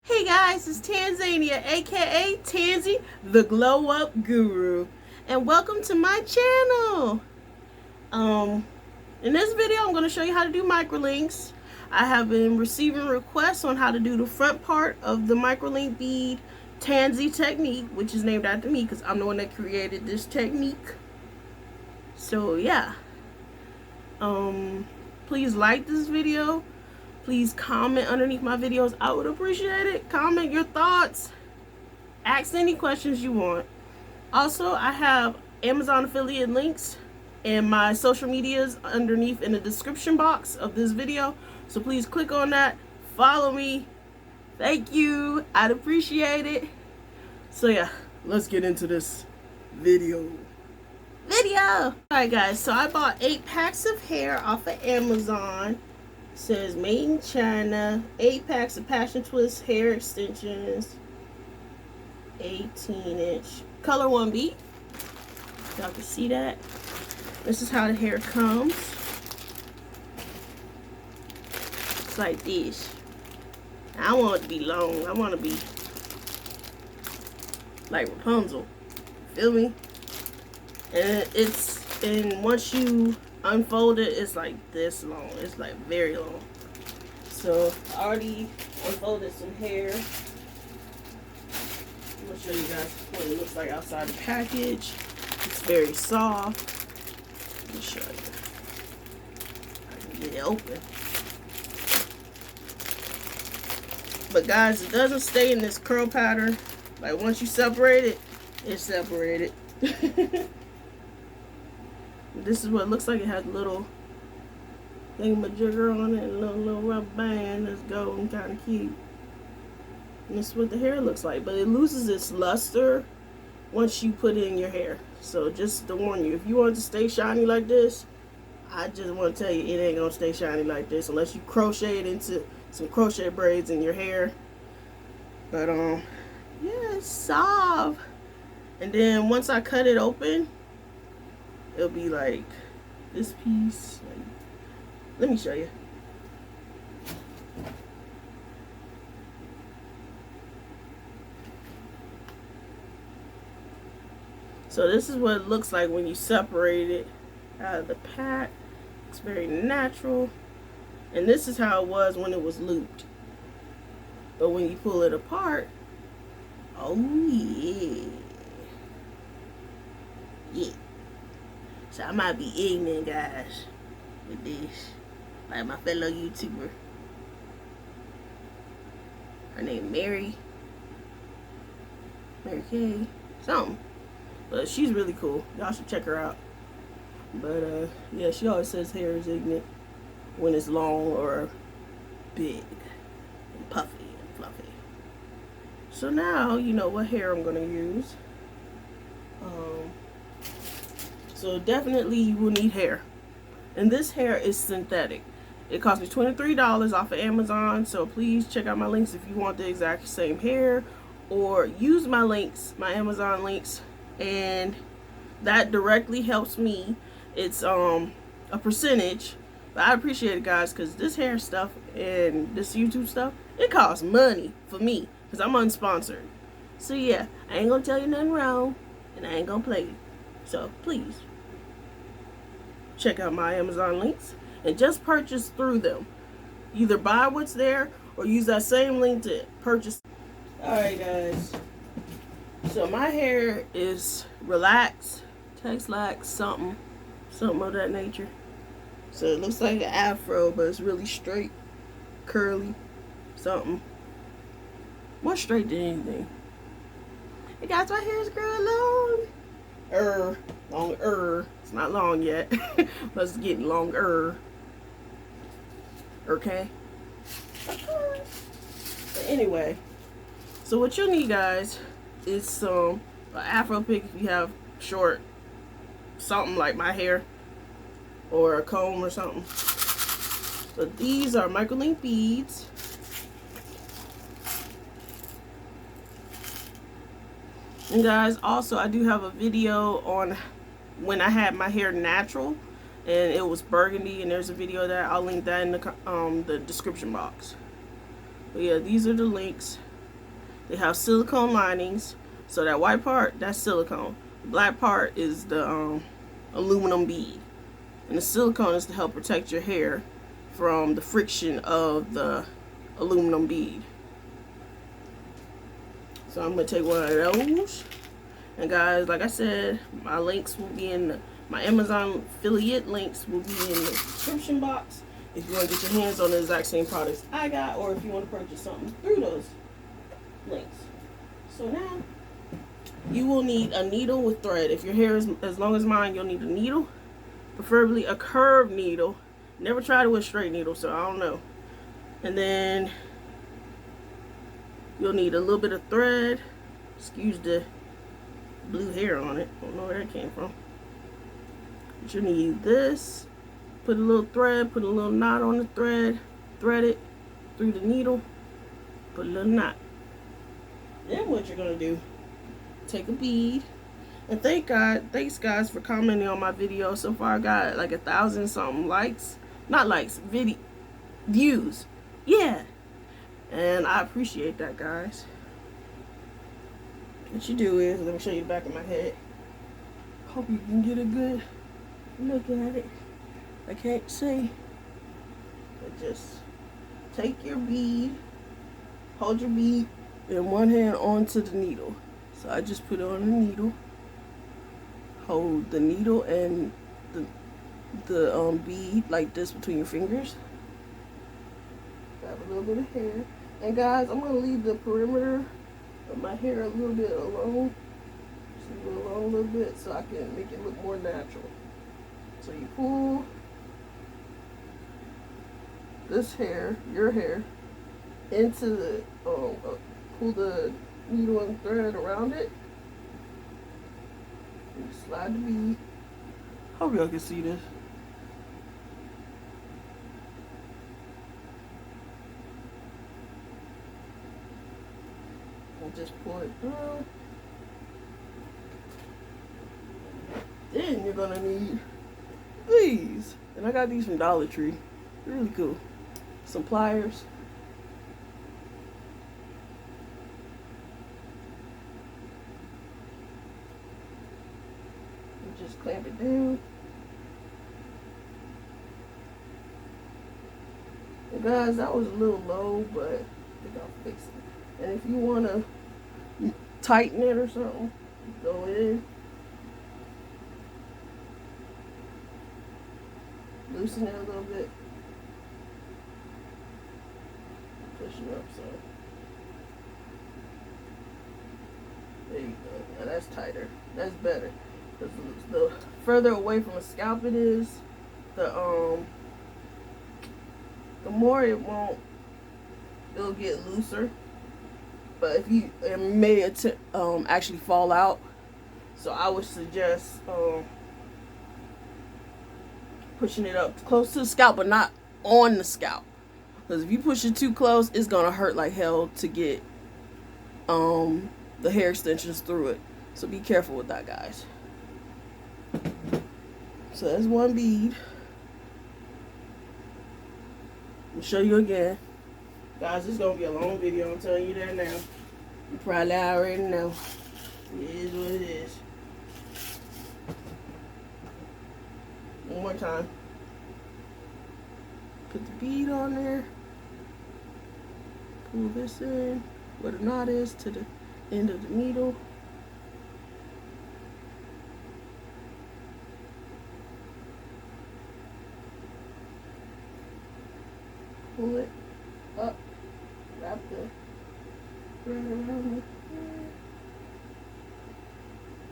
Hey guys, it's Tanzania, aka Tanzy the Glow Up Guru, and welcome to my channel. In this video, I'm going to show you how to do microlinks. I have been receiving requests on how to do the front part of the microlink bead Tanzytechnique, which is named after me because I'm the one that created this technique. So yeah, please like this video. Please comment underneath my videos. I would appreciate it. Comment your thoughts. Ask any questions you want. Also, I have Amazon affiliate links and my social medias underneath in the description box of this video. So please click on that. Follow me. Thank you. I'd appreciate it. So yeah, let's get into this video. Alright guys, so I bought 8 packs of hair off of Amazon. It says made in China. 8 packs of passion twist hair extensions. 18-inch color 1B. Y'all can see that. This is how the hair comes. It's like this. I want it to be long. I want to be like Rapunzel. Feel me? And once you unfold it, it's like this long. It's like very long. So I already unfolded some hair. I'm gonna show you guys what it looks like outside the package. It's very soft. Let me show you. I can get it open. But guys, it doesn't stay in this curl pattern. Like once you separate it, it's separated. This is what it looks like. It has a little thingamajigger on it, and a little rubber band that's golden, kind of cute. And this is what the hair looks like. But it loses its luster once you put it in your hair. So just to warn you, if you want it to stay shiny like this, I just want to tell you, it ain't gonna stay shiny like this unless you crochet it into some crochet braids in your hair. But yeah, it's soft. And then once I cut it open, it'll be like this piece. Like, let me show you. So this is what it looks like when you separate it out of the pack. It's very natural. And this is how it was when it was looped. But when you pull it apart, oh yeah. Yeah. So I might be ignorant, guys, with this. Like my fellow YouTuber. Her name Mary Kay, something. But she's really cool. Y'all should check her out. But yeah, she always says hair is ignorant when it's long or big and puffy and fluffy. So now you know what hair I'm gonna use. So definitely you will need hair. And this hair is synthetic. It cost me $23 off of Amazon. So please check out my links if you want the exact same hair. Or use my links, my Amazon links. And that directly helps me. It's a percentage. But I appreciate it, guys, because this hair stuff and this YouTube stuff, it costs money for me. Because I'm unsponsored. So yeah, I ain't going to tell you nothing wrong. And I ain't going to play you. So please check out my Amazon links and just purchase through them. Either buy what's there or use that same link to purchase. Alright guys, so my hair is relaxed, Tex-Lax, something of that nature. So it looks like an afro, but it's really straight, curly, something more straight than anything. Hey guys, my hair is growing long. Longer. It's not long yet, but it's getting longer. Okay. But anyway, so what you'll need, guys, is some afro pick if you have short, something like my hair, or a comb or something. But these are Microlink beads. And guys, also I do have a video on when I had my hair natural and it was burgundy, and there's a video that I'll link that in the description box. But yeah, these are the links. They have silicone linings. So that white part, that's silicone. The black part is the aluminum bead. And the silicone is to help protect your hair from the friction of the aluminum bead. So I'm going to take one of those. And guys, like I said, my links will be in my Amazon affiliate links will be in the description box if you want to get your hands on the exact same products I got, or if you want to purchase something through those links. So now you will need a needle with thread. If your hair is as long as mine, you'll need a needle, preferably a curved needle. Never tried it with a straight needle, so I don't know. And then you'll need a little bit of thread. Excuse the blue hair on it. Don't know where that came from. But you need this. Put a little thread, put a little knot on the thread, thread it through the needle, put a little knot. Then what you're gonna do, take a bead, and thanks guys for commenting on my video. So far I got like 1,000 something likes, not likes, views. Yeah, and I appreciate that, guys. What you do is, let me show you the back of my head. Hope you can get a good look at it. I can't see, but just take your bead, hold your bead in one hand onto the needle. So I just put it on the needle, hold the needle and the bead like this between your fingers. Grab a little bit of hair, and guys, I'm gonna leave the perimeter of my hair a little bit alone, just leave it alone a little bit so I can make it look more natural. So you pull this hair, your hair, into the, pull the needle and thread around it. And slide the bead. Hope y'all can see this. And just pull it through. Then you're gonna need these. And I got these from Dollar Tree. Really cool. Some pliers. And just clamp it down. And guys, that was a little low, but I think I'll fix it. And if you want to tighten it or something, go in. Loosen it a little bit. Push it up some. There you go. Now that's tighter. That's better. Because the further away from the scalp it is, the more it'll get looser. But if it may actually fall out. So I would suggest pushing it up close to the scalp, but not on the scalp. Because if you push it too close, it's gonna hurt like hell to get the hair extensions through it. So be careful with that, guys. So that's one bead. I'll show you again. Guys, this is gonna be a long video, I'm telling you that now. You probably already know. It is what it is. One more time. Put the bead on there. Pull this in where the knot is to the end of the needle. Pull it up. Wrap the thread around it.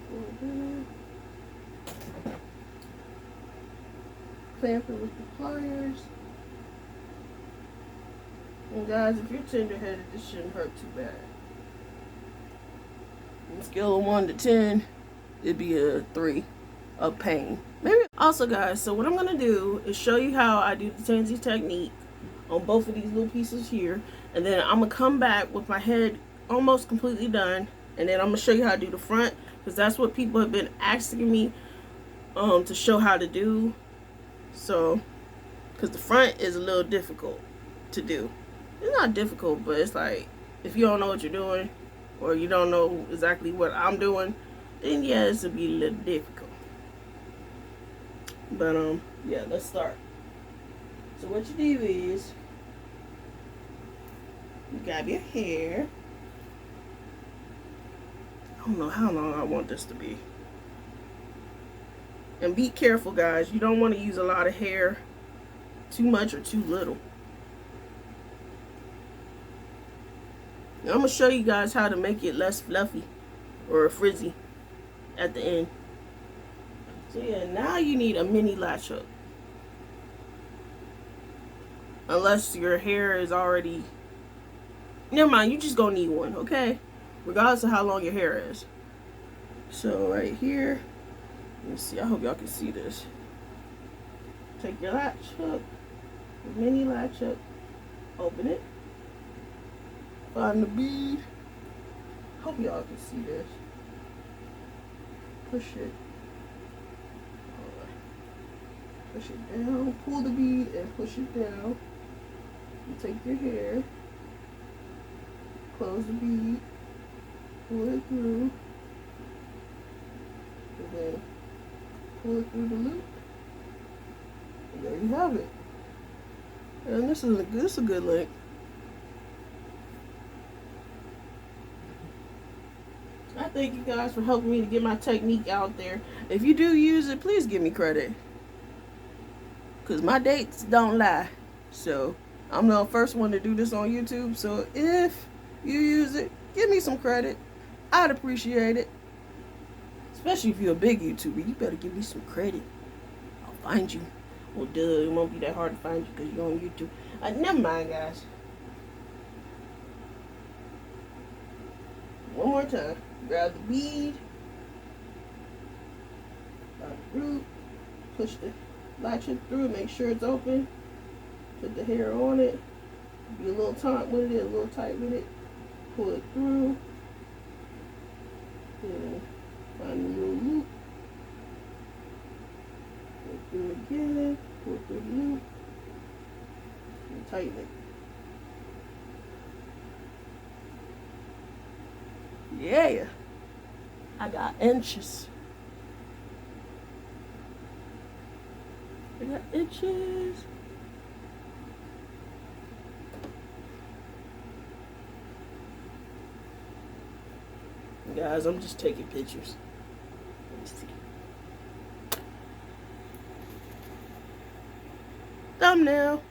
Pull it in. Clamp it with the pliers. And guys, if you're tender-headed, this shouldn't hurt too bad. On a scale of 1 to 10, it'd be a 3 of pain. Maybe. Also, guys, so what I'm gonna do is show you how I do the Tansy technique on both of these little pieces here, and then I'm gonna come back with my head almost completely done, and then I'm gonna show you how to do the front, because that's what people have been asking me to show how to do. So, because the front is a little difficult to do. It's not difficult, but it's like, if you don't know what you're doing, or you don't know exactly what I'm doing, then yeah, this will be a little difficult. But yeah, let's start. So what you do is you grab your hair. I don't know how long I want this to be. And be careful, guys. You don't want to use a lot of hair, too much or too little. Now, I'm going to show you guys how to make it less fluffy or frizzy at the end. So yeah, now you need a mini latch hook. Unless your hair is already... Never mind, you just gonna need one, okay? Regardless of how long your hair is. So right here, let me see, I hope y'all can see this. Take your latch hook, your mini latch hook, open it, find the bead. Hope y'all can see this. Push it. Push it down, pull the bead and push it down. You take your hair, close the bead, pull it through, and then pull it through the loop, and there you have it. And this is a good link. I thank you guys for helping me to get my technique out there. If you do use it, please give me credit, because my dates don't lie. So I'm the first one to do this on YouTube. So if you use it, give me some credit. I'd appreciate it. Especially if you're a big YouTuber, you better give me some credit. I'll find you. Well, duh, it won't be that hard to find you because you're on YouTube. Never mind, guys. One more time. Grab the bead. Grab the root. Push the latch it through. Make sure it's open. Put the hair on it. Be a little tight with it, a little tight with it. Pull it through. Then find the little loop. Pull it through again. Pull it through the loop. And tighten it. Yeah. I got inches. I got inches. Guys, I'm just taking pictures. Let me see. Thumbnail.